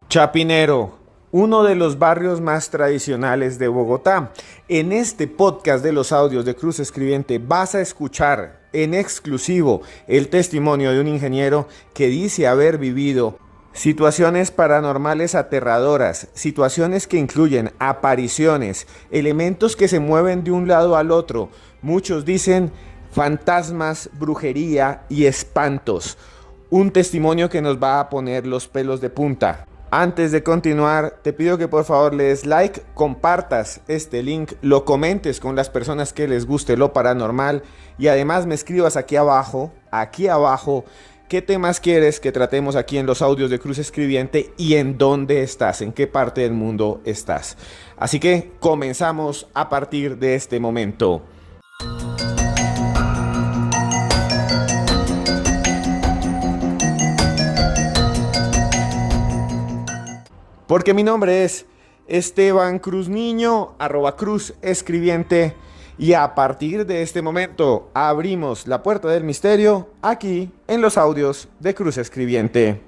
Chapinero, uno de los barrios más tradicionales de Bogotá. En este podcast de los audios de Cruz Escribiente vas a escuchar en exclusivo el testimonio de un ingeniero que dice haber vivido situaciones paranormales aterradoras, situaciones que incluyen apariciones, elementos que se mueven de un lado al otro. Muchos dicen fantasmas, brujería y espantos. Un testimonio que nos va a poner los pelos de punta. Antes de continuar, te pido que por favor le des like, compartas este link, lo comentes con las personas que les guste lo paranormal y además me escribas aquí abajo, qué temas quieres que tratemos aquí en los audios de Cruz Escribiente y en dónde estás, en qué parte del mundo estás. Así que comenzamos a partir de este momento. Porque mi nombre es Esteban Cruz Niño, @Cruz Escribiente, y a partir de este momento abrimos la puerta del misterio aquí en los audios de Cruz Escribiente.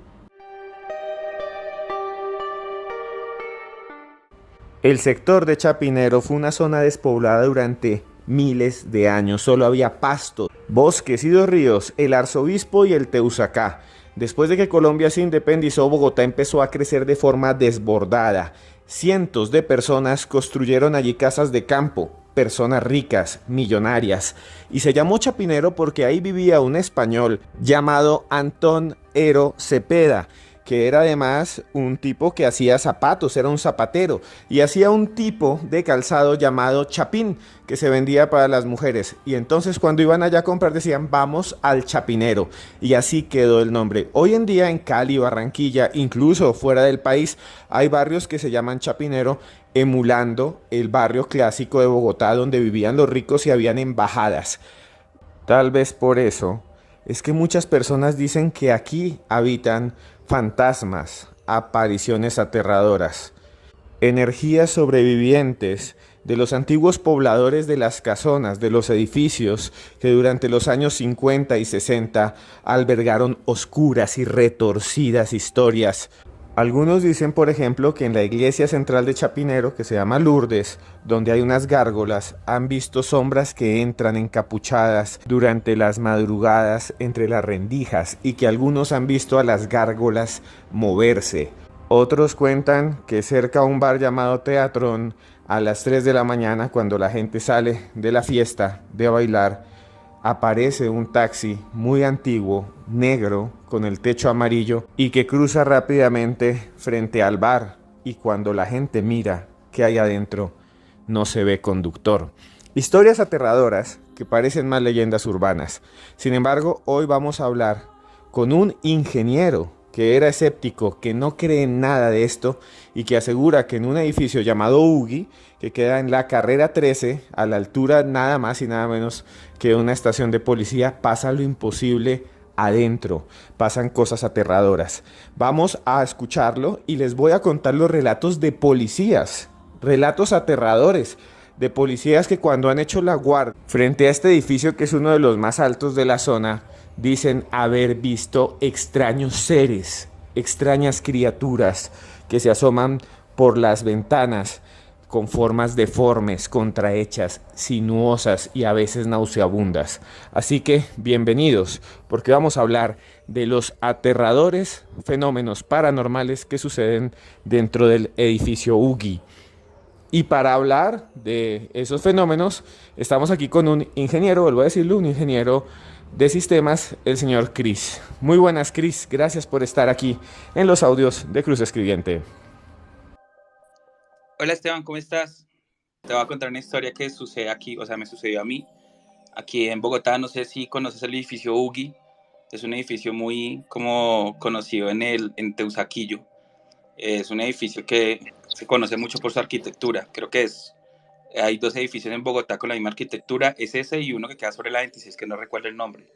El sector de Chapinero fue una zona despoblada durante miles de años. Solo había pasto, bosques y dos ríos, el Arzobispo y el Teusacá. Después de que Colombia se independizó, Bogotá empezó a crecer de forma desbordada. Cientos de personas construyeron allí casas de campo, personas ricas, millonarias. Y se llamó Chapinero porque ahí vivía un español llamado Antón Ero Cepeda, que era además un tipo que hacía zapatos, era un zapatero, y hacía un tipo de calzado llamado chapín, que se vendía para las mujeres. Y entonces cuando iban allá a comprar decían, vamos al Chapinero, y así quedó el nombre. Hoy en día en Cali, Barranquilla, incluso fuera del país, hay barrios que se llaman Chapinero, emulando el barrio clásico de Bogotá, donde vivían los ricos y habían embajadas. Tal vez por eso es que muchas personas dicen que aquí habitan fantasmas, apariciones aterradoras, energías sobrevivientes de los antiguos pobladores de las casonas, de los edificios que durante los años 50 y 60 albergaron oscuras y retorcidas historias. Algunos dicen, por ejemplo, que en la iglesia central de Chapinero, que se llama Lourdes, donde hay unas gárgolas, han visto sombras que entran encapuchadas durante las madrugadas entre las rendijas y que algunos han visto a las gárgolas moverse. Otros cuentan que cerca a un bar llamado Teatrón, a las 3 de la mañana, cuando la gente sale de la fiesta, de bailar, aparece un taxi muy antiguo, negro, con el techo amarillo y que cruza rápidamente frente al bar, y cuando la gente mira qué hay adentro, no se ve conductor. Historias aterradoras que parecen más leyendas urbanas. Sin embargo, hoy vamos a hablar con un ingeniero que era escéptico, que no cree en nada de esto y que asegura que en un edificio llamado UGI, que queda en la carrera 13, a la altura nada más y nada menos que una estación de policía, pasa lo imposible adentro, pasan cosas aterradoras. Vamos a escucharlo y les voy a contar los relatos de policías, relatos aterradores de policías que cuando han hecho la guardia frente a este edificio, que es uno de los más altos de la zona, dicen haber visto extraños seres, extrañas criaturas que se asoman por las ventanas con formas deformes, contrahechas, sinuosas y a veces nauseabundas. Así que bienvenidos, porque vamos a hablar de los aterradores fenómenos paranormales que suceden dentro del edificio UGI. Y para hablar de esos fenómenos, estamos aquí con un ingeniero, vuelvo a decirlo, un ingeniero de sistemas, el señor Chris. Muy buenas, Chris, gracias por estar aquí en los audios de Cruz Escribiente. Hola Esteban, ¿cómo estás? Te voy a contar una historia que sucede aquí, o sea, me sucedió a mí, aquí en Bogotá. No sé si conoces el edificio UGI, es un edificio muy como conocido en Teusaquillo. Es un edificio que se conoce mucho por su arquitectura. Creo que hay dos edificios en Bogotá con la misma arquitectura, es ese y uno que queda sobre la 26, que no recuerdo el nombre.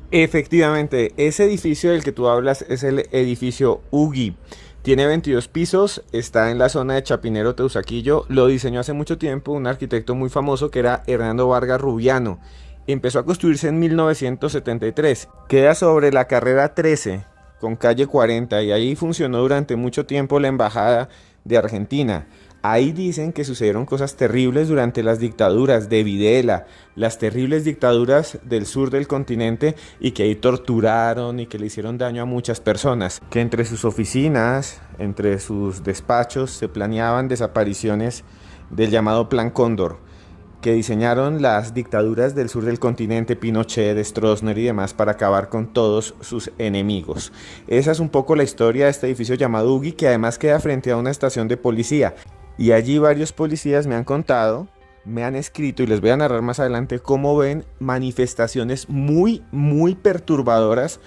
Efectivamente, ese edificio del que tú hablas es el edificio UGI. Tiene 22 pisos, está en la zona de Chapinero, Teusaquillo. Lo diseñó hace mucho tiempo un arquitecto muy famoso que era Hernando Vargas Rubiano. Empezó a construirse en 1973. Queda sobre la carrera 13, con calle 40 y ahí funcionó durante mucho tiempo la embajada de Argentina. Ahí dicen que sucedieron cosas terribles durante las dictaduras de Videla, las terribles dictaduras del sur del continente y que ahí torturaron y que le hicieron daño a muchas personas, que entre sus oficinas, entre sus despachos se planeaban desapariciones del llamado Plan Cóndor, que diseñaron las dictaduras del sur del continente, Pinochet, Stroessner y demás, para acabar con todos sus enemigos. Esa es un poco la historia de este edificio llamado UGI, que además queda frente a una estación de policía. Y allí varios policías me han contado, me han escrito y les voy a narrar más adelante cómo ven manifestaciones muy perturbadoras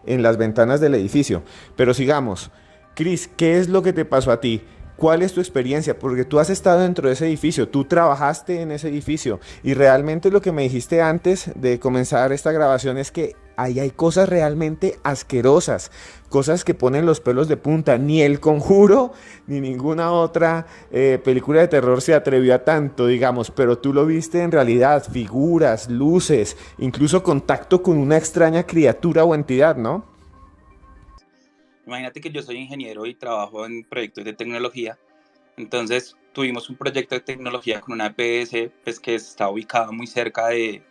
en las ventanas del edificio. Pero sigamos. Cris, ¿qué es lo que te pasó a ti? ¿Cuál es tu experiencia? Porque tú has estado dentro de ese edificio, tú trabajaste en ese edificio y realmente lo que me dijiste antes de comenzar esta grabación es que ahí hay cosas realmente asquerosas, cosas que ponen los pelos de punta. Ni El Conjuro ni ninguna otra película de terror se atrevió a tanto, digamos, pero tú lo viste en realidad, figuras, luces, incluso contacto con una extraña criatura o entidad, ¿no? Imagínate que yo soy ingeniero y trabajo en proyectos de tecnología. Entonces tuvimos un proyecto de tecnología con una EPS pues, que está ubicada muy cerca del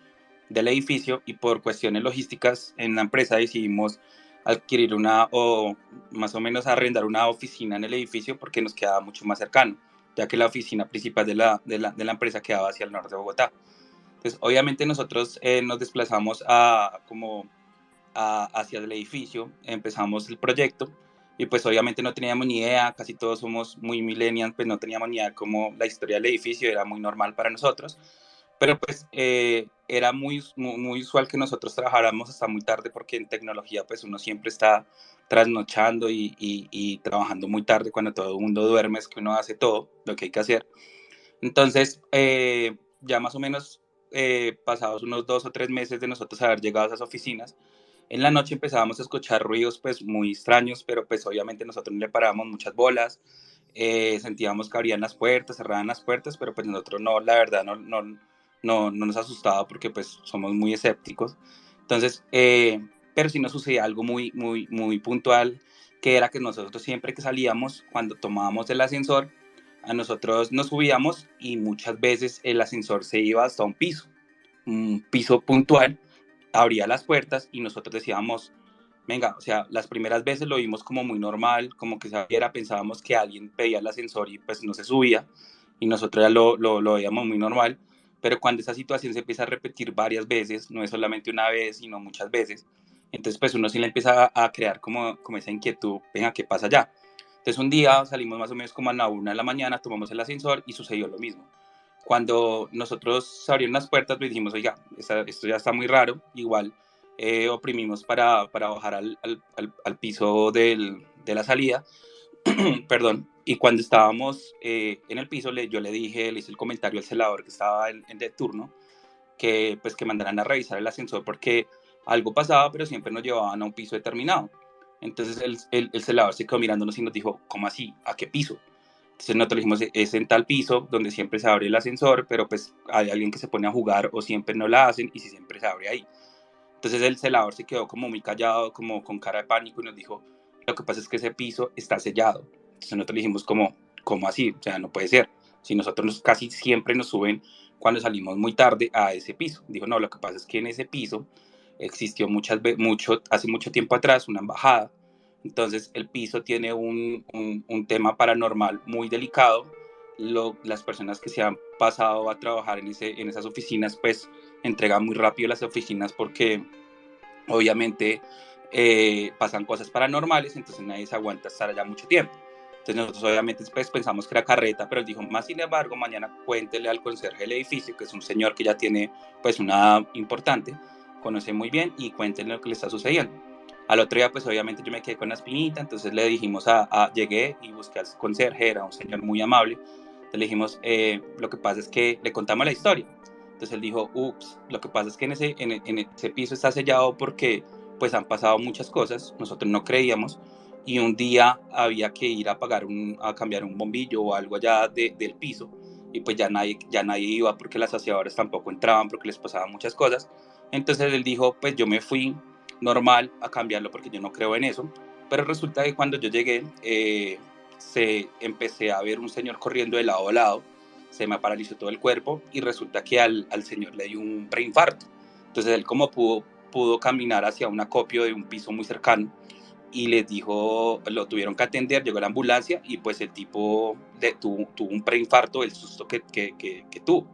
edificio y por cuestiones logísticas en la empresa decidimos adquirir o más o menos arrendar una oficina en el edificio porque nos quedaba mucho más cercano, ya que la oficina principal de la empresa quedaba hacia el norte de Bogotá. Entonces, obviamente nosotros nos desplazamos hacia el edificio, empezamos el proyecto y pues obviamente no teníamos ni idea, casi todos somos muy millennials, pues no teníamos ni idea cómo la historia del edificio, era muy normal para nosotros, pero pues era muy usual que nosotros trabajáramos hasta muy tarde porque en tecnología pues uno siempre está trasnochando y trabajando muy tarde cuando todo el mundo duerme, es que uno hace todo lo que hay que hacer. Entonces, ya más o menos pasados unos 2 o 3 meses de nosotros haber llegado a esas oficinas, en la noche empezábamos a escuchar ruidos pues muy extraños, pero pues obviamente nosotros no le parábamos muchas bolas, sentíamos que abrían las puertas, cerraban las puertas, pero pues nosotros no, la verdad no nos asustaba porque pues somos muy escépticos. Entonces, pero sí nos sucedía algo muy puntual, que era que nosotros siempre que salíamos, cuando tomábamos el ascensor, a nosotros nos subíamos y muchas veces el ascensor se iba hasta un piso puntual, abría las puertas y nosotros decíamos, venga, o sea, las primeras veces lo vimos como muy normal, como que sabiera, pensábamos que alguien pedía el ascensor y pues no se subía y nosotros ya lo veíamos muy normal, pero cuando esa situación se empieza a repetir varias veces, no es solamente una vez, sino muchas veces, entonces pues uno sí le empieza a crear como esa inquietud, venga, ¿qué pasa ya? Entonces un día salimos más o menos como a la 1 de la mañana, tomamos el ascensor y sucedió lo mismo. Cuando nosotros se abrieron las puertas, pues dijimos, oiga, esto ya está muy raro, igual oprimimos para bajar al piso de la salida, perdón, y cuando estábamos en el piso, yo le hice el comentario al celador que estaba de turno, que pues que mandaran a revisar el ascensor porque algo pasaba, pero siempre nos llevaban a un piso determinado. Entonces el celador se quedó mirándonos y nos dijo, ¿cómo así? ¿A qué piso? Entonces nosotros dijimos, es en tal piso donde siempre se abre el ascensor, pero pues hay alguien que se pone a jugar o siempre no la hacen y si siempre se abre ahí. Entonces el celador se quedó como muy callado, como con cara de pánico y nos dijo, lo que pasa es que ese piso está sellado. Entonces nosotros dijimos ¿cómo así? O sea, no puede ser. Si nosotros casi siempre nos suben cuando salimos muy tarde a ese piso. Dijo, no, lo que pasa es que en ese piso existió hace mucho tiempo atrás una embajada. Entonces el piso tiene un tema paranormal muy delicado. Las personas que se han pasado a trabajar en esas oficinas, pues entregan muy rápido las oficinas porque obviamente pasan cosas paranormales, entonces nadie se aguanta estar allá mucho tiempo. Entonces nosotros obviamente pues, pensamos que era carreta, pero él dijo, más sin embargo, mañana cuéntele al conserje del edificio, que es un señor que ya tiene pues una edad importante, conoce muy bien y cuéntenle lo que le está sucediendo. Al otro día pues obviamente yo me quedé con la espinita, entonces le dijimos llegué y busqué al conserje, era un señor muy amable, entonces le dijimos, lo que pasa es que le contamos la historia. Entonces él dijo, ups, lo que pasa es que en ese piso está sellado porque pues han pasado muchas cosas, nosotros no creíamos, y un día había que ir a cambiar un bombillo o algo allá del piso, y pues ya nadie iba porque las saciadoras tampoco entraban porque les pasaban muchas cosas. Entonces él dijo, pues yo me fui normal a cambiarlo porque yo no creo en eso, Pero resulta que cuando yo llegué, empecé a ver un señor corriendo de lado a lado, se me paralizó todo el cuerpo y resulta que al señor le dio un preinfarto. Entonces él como pudo caminar hacia un acopio de un piso muy cercano y les dijo, lo tuvieron que atender, llegó la ambulancia y pues el tipo tuvo un preinfarto del susto que tuvo.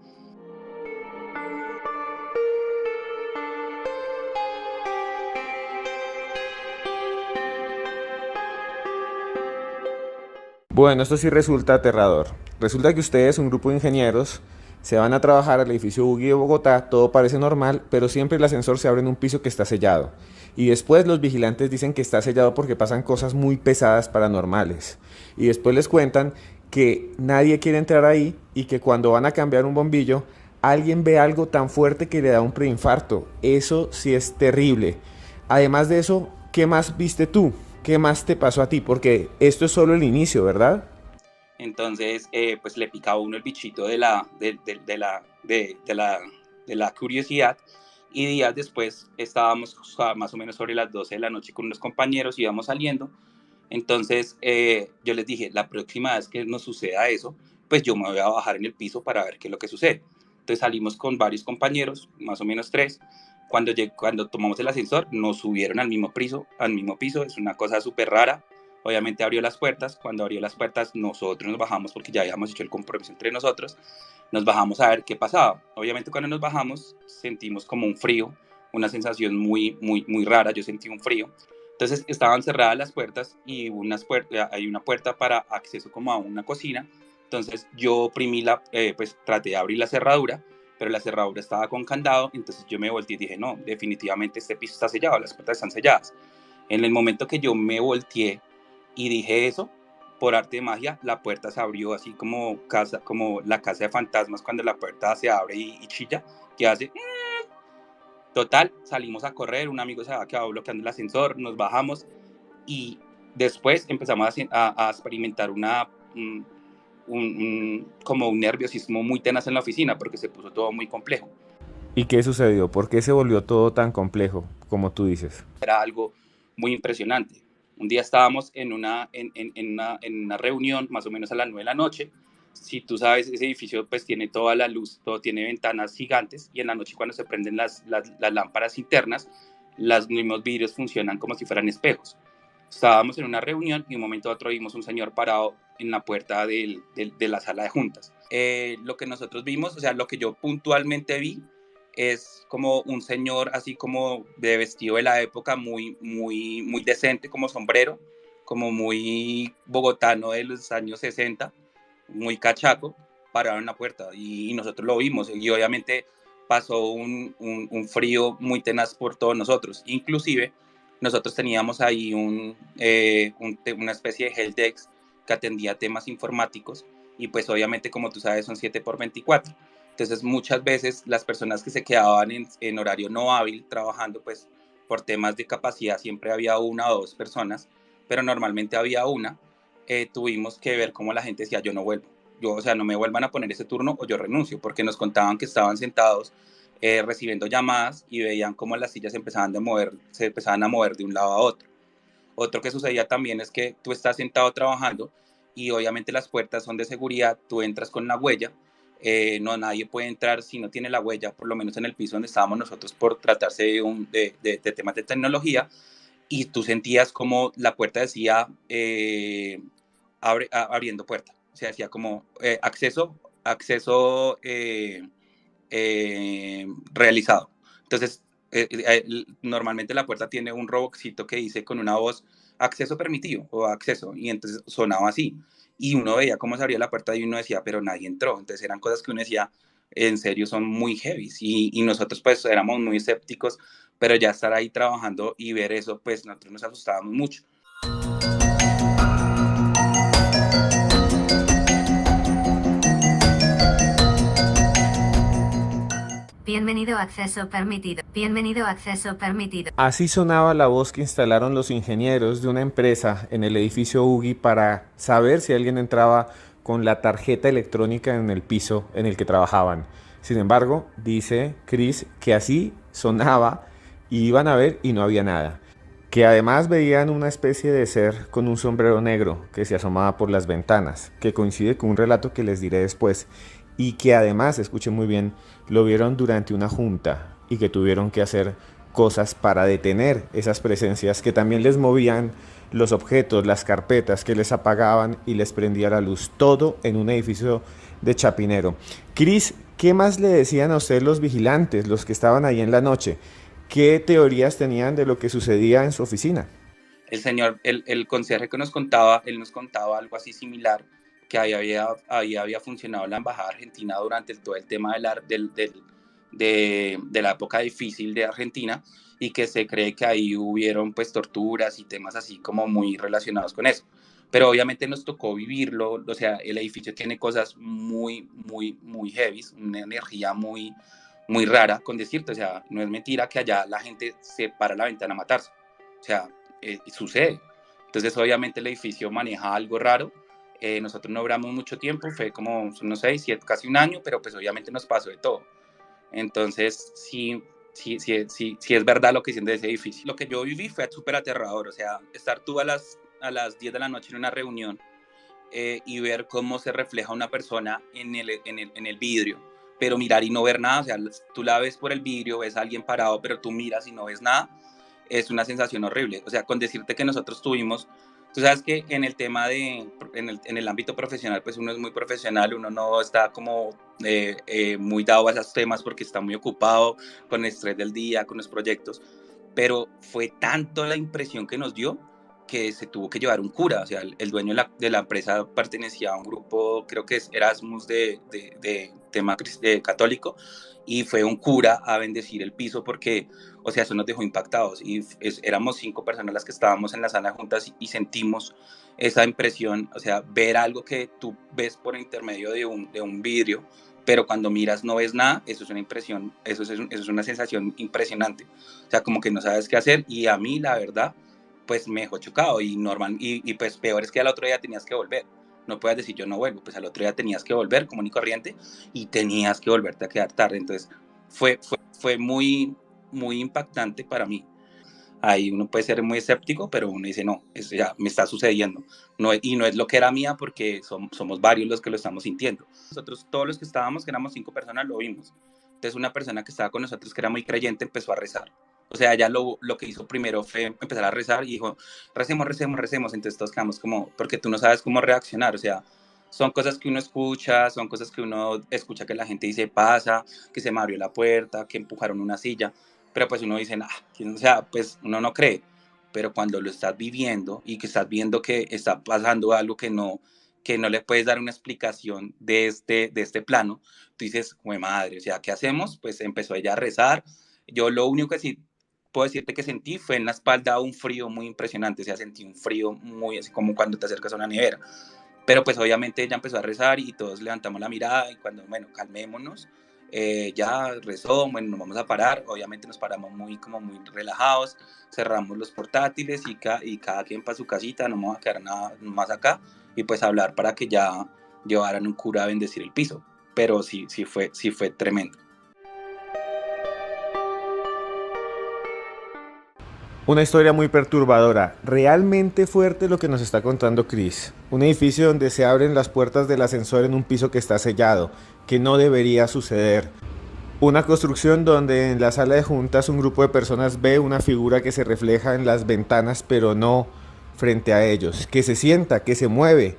Bueno, esto sí resulta aterrador. Resulta que ustedes, un grupo de ingenieros, se van a trabajar al edificio Buggy de Bogotá, todo parece normal, pero siempre el ascensor se abre en un piso que está sellado. Y después los vigilantes dicen que está sellado porque pasan cosas muy pesadas paranormales. Y después les cuentan que nadie quiere entrar ahí y que cuando van a cambiar un bombillo, alguien ve algo tan fuerte que le da un preinfarto. Eso sí es terrible. Además de eso, ¿qué más viste tú? ¿Qué más te pasó a ti? Porque esto es solo el inicio, ¿verdad? Entonces, pues le picaba a uno el bichito de la curiosidad. Y días después estábamos más o menos sobre las 12 de la noche con unos compañeros, íbamos saliendo. Entonces yo les dije, la próxima vez que nos suceda eso, pues yo me voy a bajar en el piso para ver qué es lo que sucede. Entonces salimos con varios compañeros, más o menos 3. Cuando tomamos el ascensor, nos subieron al mismo piso. Es una cosa súper rara. Obviamente abrió las puertas. Cuando abrió las puertas, nosotros nos bajamos porque ya habíamos hecho el compromiso entre nosotros. Nos bajamos a ver qué pasaba. Obviamente cuando nos bajamos, sentimos como un frío, una sensación muy, muy, muy rara. Yo sentí un frío. Entonces estaban cerradas las puertas y hay una puerta para acceso como a una cocina. Entonces yo pues traté de abrir la cerradura, pero la cerradura estaba con candado. Entonces yo me volteé y dije, no, definitivamente este piso está sellado, las puertas están selladas. En el momento que yo me volteé y dije eso, por arte de magia, la puerta se abrió así como la casa de fantasmas cuando la puerta se abre y chilla, que hace... Total, salimos a correr, un amigo se había quedado bloqueando el ascensor, nos bajamos y después empezamos a experimentar como un nerviosismo muy tenaz en la oficina porque se puso todo muy complejo. ¿Y qué sucedió? ¿Por qué se volvió todo tan complejo, como tú dices? Era algo muy impresionante. Un día estábamos en una reunión, más o menos a las 9 de la noche. Si tú sabes, ese edificio pues tiene toda la luz, todo tiene ventanas gigantes y en la noche cuando se prenden las lámparas internas, los mismos vidrios funcionan como si fueran espejos. Estábamos en una reunión y de un momento a otro vimos un señor parado en la puerta de la sala de juntas. Lo que nosotros vimos, o sea, lo que yo puntualmente vi, es como un señor así como de vestido de la época, muy, muy, muy decente, como sombrero, como muy bogotano de los años 60, muy cachaco, parado en la puerta y nosotros lo vimos y obviamente pasó un frío muy tenaz por todos nosotros. Inclusive nosotros teníamos ahí una especie de helpdesk que atendía temas informáticos y pues obviamente como tú sabes son 7 por 24. Entonces muchas veces las personas que se quedaban en horario no hábil trabajando pues por temas de capacidad siempre había una o dos personas, pero normalmente había una. Tuvimos que ver cómo la gente decía yo no vuelvo, o sea, no me vuelvan a poner ese turno o yo renuncio, porque nos contaban que estaban sentados recibiendo llamadas y veían cómo las sillas se empezaban a mover de un lado a otro. Otro que sucedía también es que tú estás sentado trabajando y obviamente las puertas son de seguridad, tú entras con la huella, no, nadie puede entrar si no tiene la huella, por lo menos en el piso donde estábamos nosotros por tratarse de temas de tecnología, y tú sentías como la puerta decía abriendo puerta, o sea, decía como acceso realizado. Entonces, normalmente la puerta tiene un robotcito que dice con una voz acceso permitido o acceso, y entonces sonaba así. Y uno veía cómo se abría la puerta y uno decía, pero nadie entró. Entonces eran cosas que uno decía, en serio, son muy heavy. Y nosotros pues éramos muy escépticos, pero ya estar ahí trabajando y ver eso, pues nosotros nos asustábamos mucho. Bienvenido, acceso permitido. Bienvenido, acceso permitido. Así sonaba la voz que instalaron los ingenieros de una empresa en el edificio UGI para saber si alguien entraba con la tarjeta electrónica en el piso en el que trabajaban. Sin embargo, dice Chris que así sonaba y iban a ver y no había nada. que además veían una especie de ser con un sombrero negro que se asomaba por las ventanas, que coincide con un relato que les diré después, y que además, escuchen muy bien, lo vieron durante una junta y que tuvieron que hacer cosas para detener esas presencias que también les movían los objetos, las carpetas, que les apagaban y les prendía la luz, todo en un edificio de Chapinero. Cris, ¿qué más le decían a usted los vigilantes, los que estaban ahí en la noche? ¿Qué teorías tenían de lo que sucedía en su oficina? El conserje que nos contaba, él nos contaba algo así similar, que había funcionado la embajada argentina durante todo el tema de la época difícil de Argentina, y que se cree que ahí hubieron pues torturas y temas así como muy relacionados con eso. Pero obviamente nos tocó vivirlo, o sea, el edificio tiene cosas muy, muy, muy heavy, una energía muy, muy rara, con decirte, o sea, no es mentira que allá la gente se para la ventana a matarse, o sea, sucede. Entonces, obviamente el edificio maneja algo raro. Nosotros no duramos mucho tiempo, fue como unos 6, 7, casi un año, pero pues obviamente nos pasó de todo. Entonces, sí es verdad lo que dicen de ese edificio. Lo que yo viví fue súper aterrador, o sea, estar tú a las 10 de la noche en una reunión y ver cómo se refleja una persona en el vidrio, pero mirar y no ver nada, o sea, tú la ves por el vidrio, ves a alguien parado, pero tú miras y no ves nada, es una sensación horrible. O sea, con decirte que nosotros tuvimos, tú sabes que en el tema en el ámbito profesional, pues uno es muy profesional, uno no está como muy dado a esos temas porque está muy ocupado con el estrés del día, con los proyectos, pero fue tanto la impresión que nos dio que se tuvo que llevar un cura. O sea, el dueño de la empresa pertenecía a un grupo, creo que es Erasmus de tema católico, y fue un cura a bendecir el piso porque, o sea, eso nos dejó impactados, y éramos 5 personas las que estábamos en la sala juntas y sentimos esa impresión, o sea, ver algo que tú ves por intermedio de un vidrio, pero cuando miras no ves nada, eso es una impresión, eso es una sensación impresionante, o sea, como que no sabes qué hacer. Y a mí, la verdad, pues me dejó chocado, y normal, y pues peor es que al otro día tenías que volver, no puedes decir yo no vuelvo, pues al otro día tenías que volver común y corriente, y tenías que volverte a quedar tarde. Entonces fue muy, muy impactante para mí. Ahí uno puede ser muy escéptico, pero uno dice, no, eso ya me está sucediendo. No, y no es lo que era mía, porque somos varios los que lo estamos sintiendo. Nosotros, todos los que estábamos, que éramos 5 personas, lo vimos. Entonces una persona que estaba con nosotros, que era muy creyente, empezó a rezar. O sea, ella lo que hizo primero fue empezar a rezar y dijo, recemos, recemos, recemos. Entonces todos quedamos como, porque tú no sabes cómo reaccionar. O sea, son cosas que uno escucha, son cosas que uno escucha que la gente dice, pasa, que se me abrió la puerta, que empujaron una silla, pero pues uno dice, o sea, pues uno no cree. Pero cuando lo estás viviendo y que estás viendo que está pasando algo que no le puedes dar una explicación de este plano, tú dices, güey madre, o sea, ¿qué hacemos? Pues empezó ella a rezar. Yo lo único que sí puedo decirte que sentí fue en la espalda un frío muy impresionante, o sea, sentí un frío muy así como cuando te acercas a una nevera. Pero pues obviamente ella empezó a rezar y todos levantamos la mirada, y cuando, bueno, calmémonos, ya rezó, bueno, nos vamos a parar. Obviamente nos paramos como muy relajados, cerramos los portátiles y cada quien para su casita, no vamos a quedar nada más acá, y pues hablar para que ya llevaran un cura a bendecir el piso. Pero sí fue tremendo. Una historia muy perturbadora, realmente fuerte lo que nos está contando Cris. Un edificio donde se abren las puertas del ascensor en un piso que está sellado, que no debería suceder. Una construcción donde en la sala de juntas un grupo de personas ve una figura que se refleja en las ventanas, pero no frente a ellos, que se sienta, que se mueve,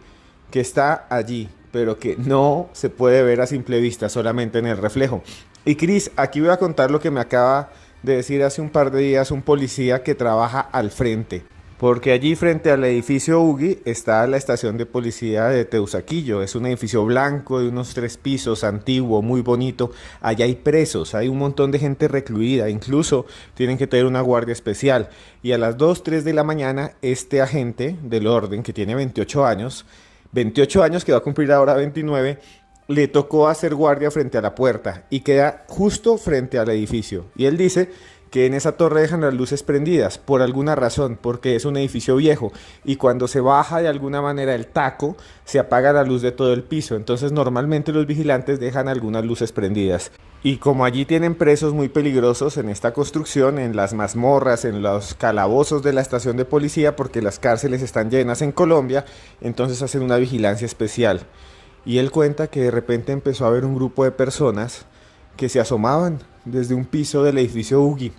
que está allí, pero que no se puede ver a simple vista, solamente en el reflejo. Y Cris, aquí voy a contar lo que me acaba de decir hace un par de días un policía que trabaja al frente, porque allí frente al edificio UGI está la estación de policía de Teusaquillo. Es un edificio blanco de unos 3 pisos, antiguo, muy bonito. Allá hay presos, hay un montón de gente recluida, incluso tienen que tener una guardia especial. Y a las 2, 3 de la mañana este agente del orden, que tiene 28 años que va a cumplir ahora 29, le tocó hacer guardia frente a la puerta y queda justo frente al edificio. Y él dice que en esa torre dejan las luces prendidas por alguna razón, porque es un edificio viejo, y cuando se baja de alguna manera el taco, se apaga la luz de todo el piso. Entonces normalmente los vigilantes dejan algunas luces prendidas. Y como allí tienen presos muy peligrosos en esta construcción, en las mazmorras, en los calabozos de la estación de policía, porque las cárceles están llenas en Colombia, entonces hacen una vigilancia especial. Y él cuenta que de repente empezó a haber un grupo de personas que se asomaban desde un piso del edificio Ugi,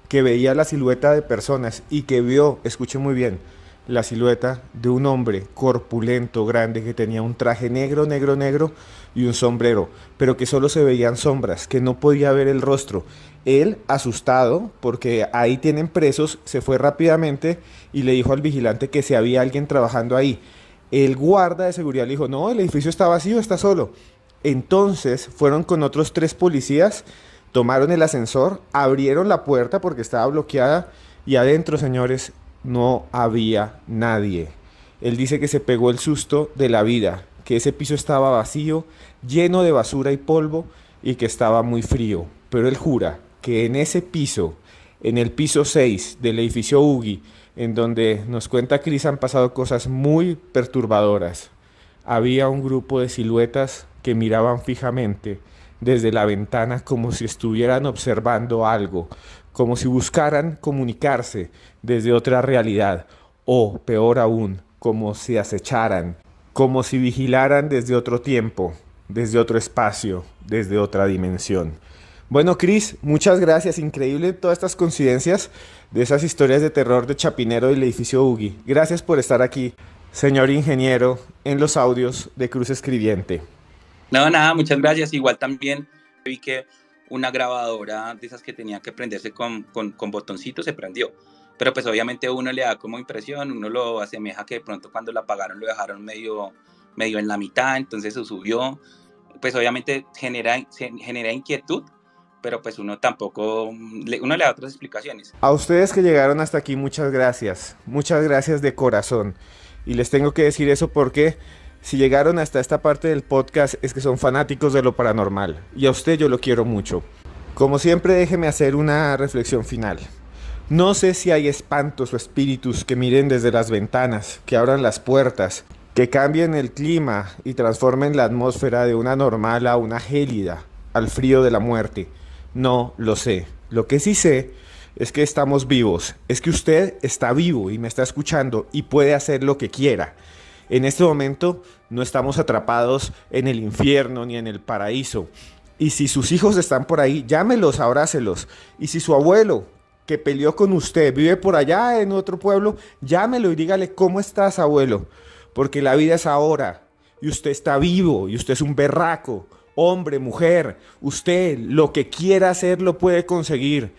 que veía la silueta de personas y que vio, escuche muy bien, la silueta de un hombre corpulento, grande, que tenía un traje negro, negro, negro y un sombrero, pero que solo se veían sombras, que no podía ver el rostro. Él, asustado, porque ahí tienen presos, se fue rápidamente y le dijo al vigilante que si había alguien trabajando ahí. El guarda de seguridad le dijo, no, el edificio está vacío, está solo. Entonces fueron con otros 3 policías, tomaron el ascensor, abrieron la puerta porque estaba bloqueada y adentro, señores, no había nadie. Él dice que se pegó el susto de la vida, que ese piso estaba vacío, lleno de basura y polvo y que estaba muy frío. Pero él jura que en ese piso, en el piso 6 del edificio Ugi, en donde nos cuenta Cris, han pasado cosas muy perturbadoras. Había un grupo de siluetas que miraban fijamente desde la ventana como si estuvieran observando algo, como si buscaran comunicarse desde otra realidad, o peor aún, como si acecharan, como si vigilaran desde otro tiempo, desde otro espacio, desde otra dimensión. Bueno, Cris, muchas gracias. Increíble todas estas coincidencias de esas historias de terror de Chapinero y el edificio Ugi. Gracias por estar aquí, señor ingeniero, en los audios de Cruz Escribiente. No, nada, muchas gracias. Igual también vi que una grabadora de esas que tenía que prenderse con botoncitos se prendió. Pero pues obviamente uno le da como impresión, uno lo asemeja que de pronto cuando la apagaron lo dejaron medio en la mitad, entonces se subió. Pues obviamente genera inquietud, pero pues uno tampoco, uno le da otras explicaciones. A ustedes que llegaron hasta aquí, muchas gracias de corazón. Y les tengo que decir eso porque si llegaron hasta esta parte del podcast es que son fanáticos de lo paranormal. Y a usted yo lo quiero mucho. Como siempre, déjeme hacer una reflexión final. No sé si hay espantos o espíritus que miren desde las ventanas, que abran las puertas, que cambien el clima y transformen la atmósfera de una normal a una gélida, al frío de la muerte. No lo sé. Lo que sí sé es que estamos vivos, es que usted está vivo y me está escuchando y puede hacer lo que quiera. En este momento no estamos atrapados en el infierno ni en el paraíso. Y si sus hijos están por ahí, llámelos, abrácelos. Y si su abuelo, que peleó con usted, vive por allá en otro pueblo, llámelo y dígale, ¿cómo estás, abuelo? Porque la vida es ahora y usted está vivo y usted es un berraco. Hombre, mujer, usted lo que quiera hacer lo puede conseguir,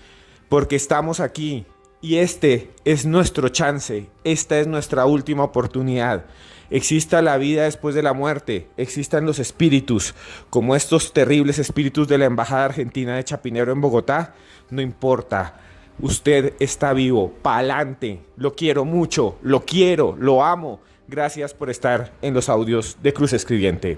porque estamos aquí y este es nuestro chance, esta es nuestra última oportunidad. Exista la vida después de la muerte, existan los espíritus, como estos terribles espíritus de la Embajada Argentina de Chapinero en Bogotá, no importa. Usted está vivo, pa'lante, lo quiero mucho, lo amo. Gracias por estar en los audios de Cruz Escribiente.